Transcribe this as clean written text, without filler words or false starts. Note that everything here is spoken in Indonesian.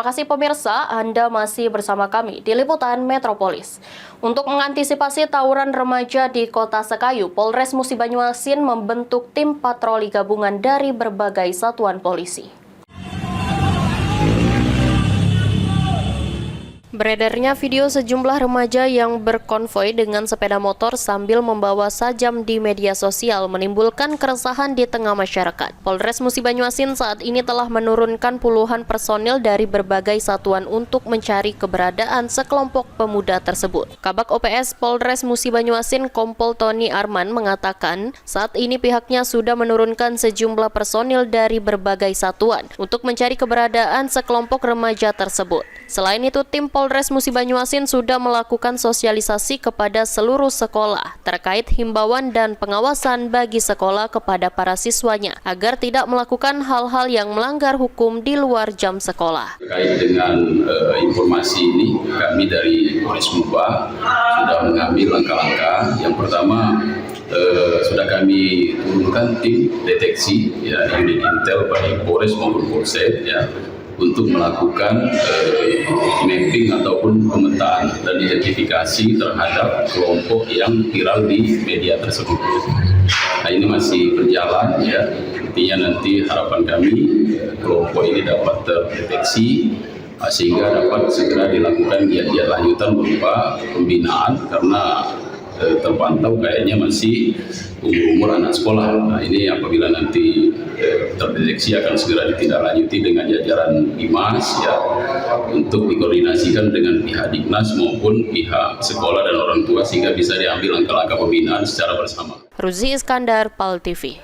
Terima kasih pemirsa, Anda masih bersama kami di Liputan Metropolis. Untuk mengantisipasi tawuran remaja di Kota Sekayu, Polres Musi Banyuasin membentuk tim patroli gabungan dari berbagai satuan polisi. Beredarnya video sejumlah remaja yang berkonvoi dengan sepeda motor sambil membawa sajam di media sosial menimbulkan keresahan di tengah masyarakat. Polres Musi Banyuasin saat ini telah menurunkan puluhan personil dari berbagai satuan untuk mencari keberadaan sekelompok pemuda tersebut. Kabak OPS Polres Musi Banyuasin Kompol Tony Arman mengatakan saat ini pihaknya sudah menurunkan sejumlah personil dari berbagai satuan untuk mencari keberadaan sekelompok remaja tersebut. Selain itu, tim Polres Musi Banyuasin sudah melakukan sosialisasi kepada seluruh sekolah terkait himbauan dan pengawasan bagi sekolah kepada para siswanya agar tidak melakukan hal-hal yang melanggar hukum di luar jam sekolah. Terkait dengan informasi ini, kami dari Polres Muba sudah mengambil langkah-langkah. Yang pertama, sudah kami turunkan tim deteksi, unit intel baik Polres maupun Polsek, untuk melakukan mapping ataupun pemetaan dan identifikasi terhadap kelompok yang viral di media tersebut. Nah, ini masih berjalan, Intinya nanti harapan kami kelompok ini dapat terdeteksi sehingga dapat segera dilakukan giat-giat lanjutan berupa pembinaan karena terpantau kayaknya masih umur anak sekolah. Nah, ini apabila nanti terdeteksi akan segera ditindaklanjuti dengan jajaran Dimas untuk dikoordinasikan dengan pihak Dignas maupun pihak sekolah dan orang tua sehingga bisa diambil langkah-langkah pembinaan secara bersama. Ruzi Iskandar, PAL TV.